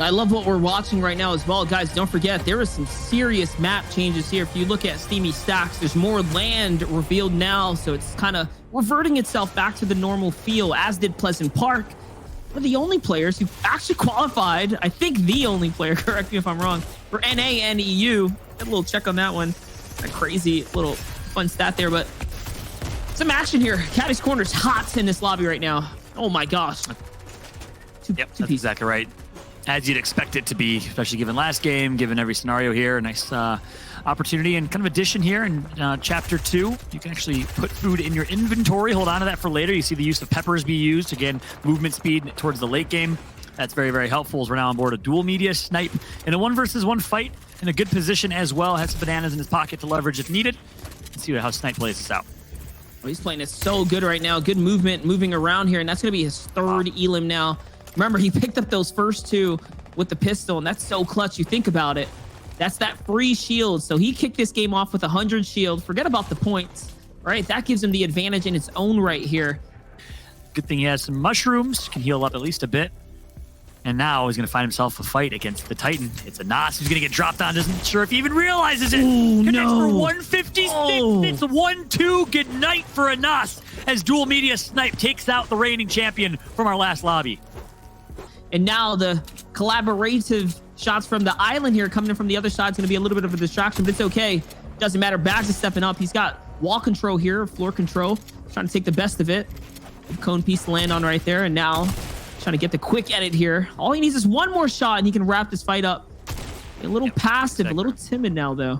I love what we're watching right now as well. Guys, don't forget, there is some serious map changes here. If you look at Steamy Stacks, there's more land revealed now, so it's kind of reverting itself back to the normal feel, as did Pleasant Park. We're the only players who actually qualified, I think the only player, correct me if I'm wrong, for NA and EU. Get a little check on that one. A crazy little fun stat there, but some action here. Caddy's Corner's hot in this lobby right now. Oh my gosh. Yep, that's exactly right. As you'd expect it to be, especially given last game, given every scenario here. A nice opportunity and kind of addition here in Chapter 2. You can actually put food in your inventory. Hold on to that for later. You see the use of peppers be used. Again, movement speed towards the late game. That's very, very helpful as we're now on board a dual media snipe in a 1-versus-1 fight in a good position as well. Has some bananas in his pocket to leverage if needed. Let's see how Snipe plays this out. Oh, he's playing it so good right now. Good movement, moving around here, and that's going to be his third elim now. Remember, he picked up those first two with the pistol, and that's so clutch. You think about it. That's that free shield. So he kicked this game off with 100 shield. Forget about the points, right? That gives him the advantage in its own right here. Good thing he has some mushrooms. Can heal up at least a bit. And now he's going to find himself a fight against the Titan. It's a Nas who's going to get dropped on. Isn't sure if he even realizes it. Ooh, Connects no. for 156. Oh. It's 1-2. Good night for a Nas as dual media snipe takes out the reigning champion from our last lobby. And now the collaborative shots from the island here coming in from the other side is going to be a little bit of a distraction, but it's okay. Doesn't matter. Bags is stepping up. He's got wall control here, floor control. Trying to take the best of it. Cone piece to land on right there. And now trying to get the quick edit here. All he needs is one more shot and he can wrap this fight up. A little passive, a little timid now though.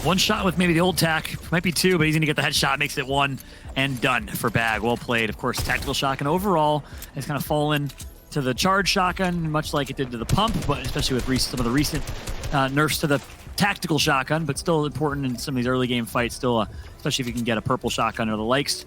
One shot with maybe the old tack. Might be two, but he's going to get the headshot. Makes it one and done for Bag. Well played. Of course, tactical shotgun overall has kind of fallen to the charge shotgun, much like it did to the pump, but especially with some of the recent nerfs to the tactical shotgun, but still important in some of these early game fights, still, especially if you can get a purple shotgun or the likes.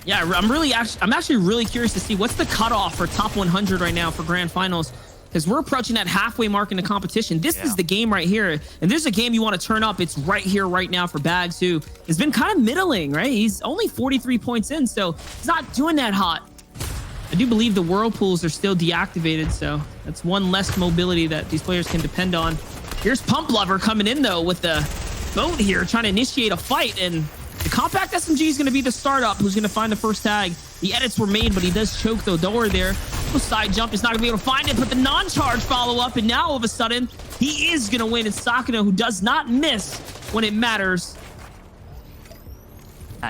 Yeah, I'm actually really curious to see what's the cutoff for top 100 right now for grand finals, because we're approaching that halfway mark in the competition. This is the game right here, and there's a game you want to turn up. It's right here, right now for Bags, who has been kind of middling, right? He's only 43 points in, so he's not doing that hot. I do believe the whirlpools are still deactivated, so that's one less mobility that these players can depend on. Here's Pump Lover coming in, though, with the boat here, trying to initiate a fight, and the compact SMG is going to be the startup who's going to find the first tag. The edits were made, but he does choke the door there. The side jump is not going to be able to find it, but the non-charge follow-up, and now all of a sudden, he is going to win. It's Sakano, who does not miss when it matters.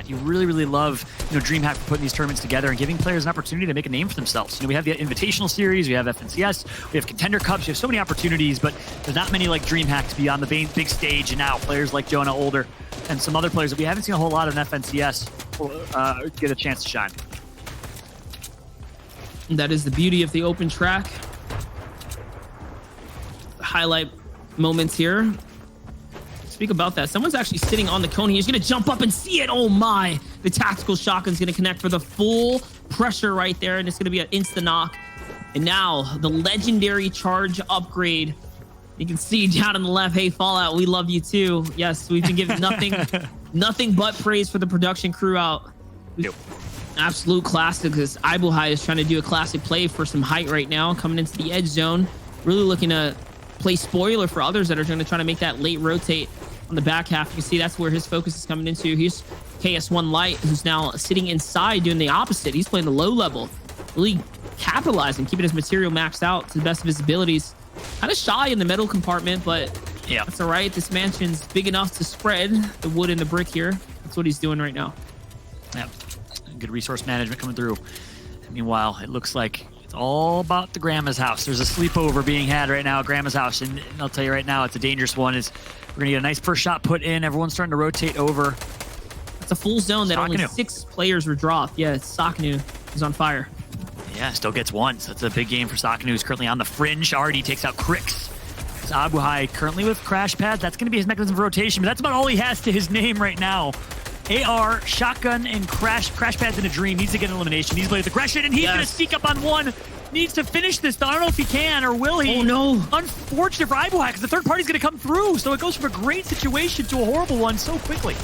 You really, really love, DreamHack for putting these tournaments together and giving players an opportunity to make a name for themselves. We have the Invitational Series, we have FNCS, we have Contender Cups, we have so many opportunities, but there's not many like DreamHack to be on the big stage, and now players like Jonah Older and some other players that we haven't seen a whole lot of in FNCS will get a chance to shine. And that is the beauty of the open track. Highlight moments here. Speak about that. Someone's actually sitting on the cone. He's going to jump up and see it. Oh my. The tactical shotgun's going to connect for the full pressure right there. And it's going to be an insta knock. And now the legendary charge upgrade. You can see down on the left. Hey, Fallout, we love you too. Yes, we've been giving nothing but praise for the production crew out. Yep. Absolute classic, because Ibuhai is trying to do a classic play for some height right now. Coming into the edge zone. Really looking to play spoiler for others that are going to try to make that late rotate on the back half. You can see that's where his focus is coming into. He's KS1 Light, who's now sitting inside doing the opposite. He's playing the low level, really capitalizing, keeping his material maxed out to the best of his abilities. Kind of shy in the middle compartment, but yeah, that's all right. This mansion's big enough to spread the wood and the brick here. That's what he's doing right now. Yeah, good resource management coming through. Meanwhile, it looks like it's all about the grandma's house. There's a sleepover being had right now at grandma's house, and I'll tell you right now, it's a dangerous one. We're gonna get a nice first shot put in. Everyone's starting to rotate over. It's a full zone that only 6 players were dropped. Yeah, it's Sakanu is on fire. Yeah, still gets one. So that's a big game for Sakanu, who's currently on the fringe. Already takes out Crix. It's Abuhai currently with crash pads. That's going to be his mechanism for rotation, but that's about all he has to his name right now. AR, shotgun, and crash pads in a dream. Needs to get an elimination. Needs to play with aggression, and he's going to sneak up on one. Needs to finish this. I don't know if he can or will he. Oh no. Unfortunate for Ibuhai, because the third party's going to come through. So it goes from a great situation to a horrible one so quickly.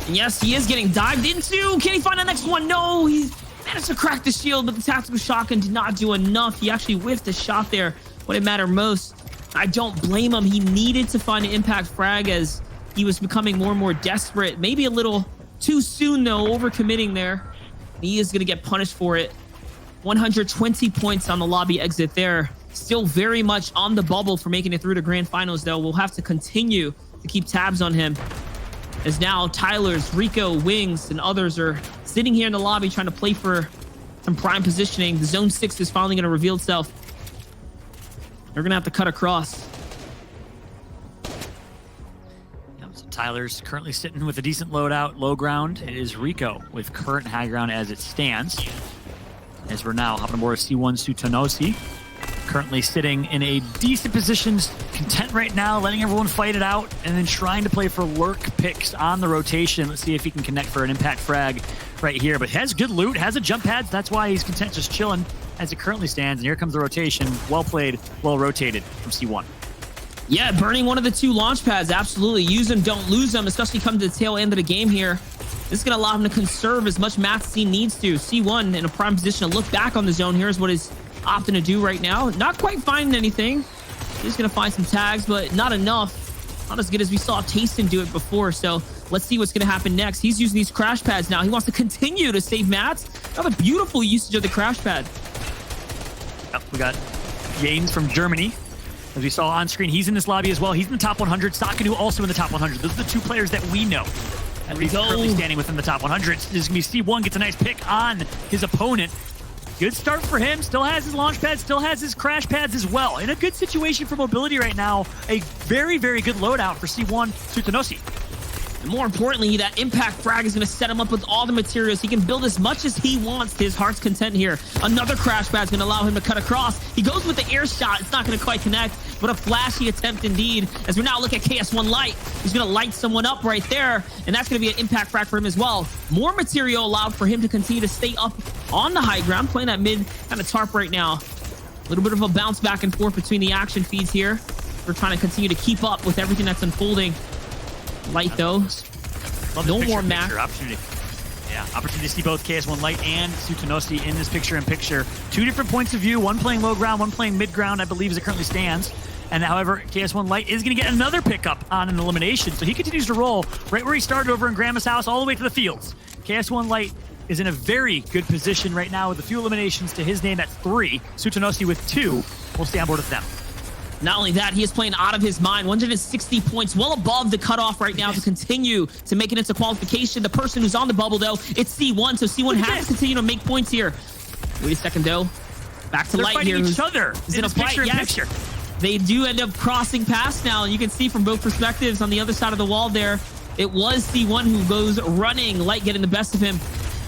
And yes, he is getting dived into. Can he find the next one? No, he's managed to crack the shield, but the tactical shotgun did not do enough. He actually whiffed the shot there when it mattered most. I don't blame him. He needed to find an impact frag as he was becoming more and more desperate. Maybe a little too soon, though, overcommitting there. He is going to get punished for it. 120 points on the lobby exit there. Still very much on the bubble for making it through to grand finals, though. We'll have to continue to keep tabs on him, as now Tyler's, Rico, Wings, and others are sitting here in the lobby trying to play for some prime positioning. The zone 6 is finally going to reveal itself. They're going to have to cut across. Yep, so Tyler's currently sitting with a decent loadout. Low ground, it is Rico with current high ground as it stands. As we're now hopping aboard C1 Sutonosi. Currently sitting in a decent position, content right now, letting everyone fight it out, and then trying to play for lurk picks on the rotation. Let's see if he can connect for an impact frag right here. But has good loot, has a jump pads. That's why he's content just chilling as it currently stands. And here comes the rotation. Well played, well rotated from C1. Yeah, burning one of the 2 launch pads. Absolutely. Use them, don't lose them, especially come to the tail end of the game here. This is going to allow him to conserve as much math as he needs to. C1 in a prime position to look back on the zone. Here's what he's opting to do right now. Not quite finding anything. He's going to find some tags, but not enough. Not as good as we saw Tayson do it before. So let's see what's going to happen next. He's using these crash pads now. He wants to continue to save mats. Another beautiful usage of the crash pad. Yep, we got Yanes from Germany. As we saw on screen, he's in this lobby as well. He's in the top 100. Sakanu also in the top 100. Those are the 2 players that we know. And he's currently standing within the top 100. This is going to be C1, gets a nice pick on his opponent. Good start for him. Still has his launch pads, still has his crash pads as well. In a good situation for mobility right now. A very, very good loadout for C1 Sutonosi. And more importantly, that impact frag is going to set him up with all the materials. He can build as much as he wants to his heart's content here. Another crash pad is going to allow him to cut across. He goes with the air shot. It's not going to quite connect, but a flashy attempt indeed. As we now look at KS1 Light, he's going to light someone up right there, and that's going to be an impact frag for him as well. More material allowed for him to continue to stay up on the high ground, playing that mid kind of tarp right now. A little bit of a bounce back and forth between the action feeds here. We're trying to continue to keep up with everything that's unfolding. Light, though. No more map. Opportunity. Yeah, opportunity to see both KS1 Light and Sutonosi in this picture-in-picture. 2 different points of view, one playing low ground, one playing mid ground, I believe, as it currently stands. And however, KS1 Light is going to get another pickup on an elimination. So he continues to roll right where he started over in Grandma's house, all the way to the fields. KS1 Light is in a very good position right now with a few eliminations to his name at 3. Sutonosi with 2. We'll stay on board with them. Not only that, he is playing out of his mind. 160 points, well above the cutoff right now to continue to make it into qualification. The person who's on the bubble, though, it's C1, so C1 has to continue to make points here. Wait a second, though. Back to Light here. Each other in a fight. Yes. They do end up crossing past now, and you can see from both perspectives on the other side of the wall there, it was C1 who goes running. Light getting the best of him.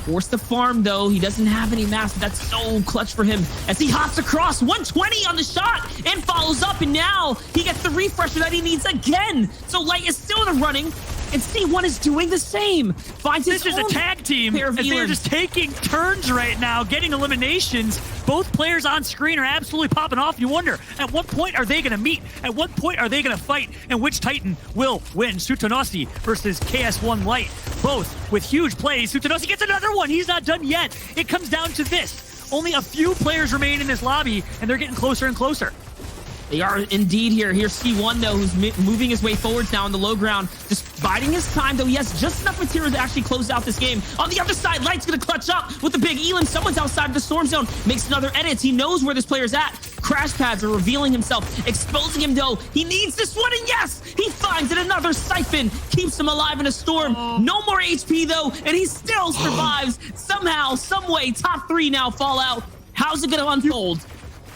Forced the farm, though. He doesn't have any mass. That's so clutch for him as he hops across. 120 on the shot and follows up, and now he gets the refresher that he needs again. So Light is still in the running, and C1 is doing the same. Finds his This is a tag team, as they're just taking turns right now, getting eliminations. Both players on screen are absolutely popping off. You wonder, at what point are they going to meet? At what point are they going to fight? And which Titan will win? Sutonosi versus KS1 Light. Both with huge plays. Sutonosi gets another one. He's not done yet. It comes down to this. Only a few players remain in this lobby, and they're getting closer and closer. They are indeed here. Here's C1, though, who's moving his way forwards now on the low ground. Just biding his time, though. He has just enough material to actually close out this game. On the other side, Light's going to clutch up with the big Elam. Someone's outside of the storm zone. Makes another edit. He knows where this player's at. Crash pads are revealing himself, exposing him, though. He needs this one, and yes! He finds it. Another siphon keeps him alive in a storm. No more HP, though, and he still survives. Somehow, some way, top 3 now Fallout. How's it going to unfold?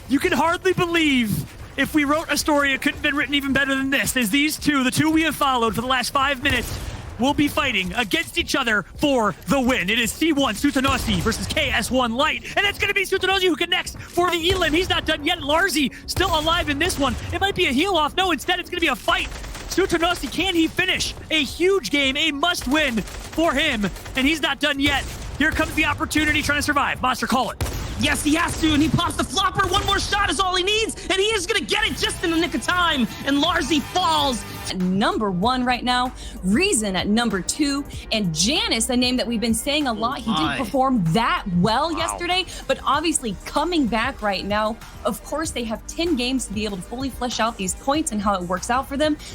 You can hardly believe if we wrote a story, it couldn't have been written even better than this. As these two, the 2 we have followed for the last 5 minutes, will be fighting against each other for the win. It is C1 Sutonosi versus KS1 Light. And it's going to be Sutonosi who connects for the Elim. He's not done yet. Larzi still alive in this one. It might be a heal off. No, instead it's going to be a fight. Sutonosi, can he finish? A huge game, a must win for him. And he's not done yet. Here comes the opportunity, trying to survive. Monster, call it. Yes, he has to, and he pops the flopper. One more shot is all he needs, and he is going to get it just in the nick of time. And Larzi falls. at number 1 right now, Reason at number 2, and Janice, a name that we've been saying a lot. He didn't perform that well yesterday, but obviously coming back right now. Of course, they have 10 games to be able to fully flesh out these points and how it works out for them.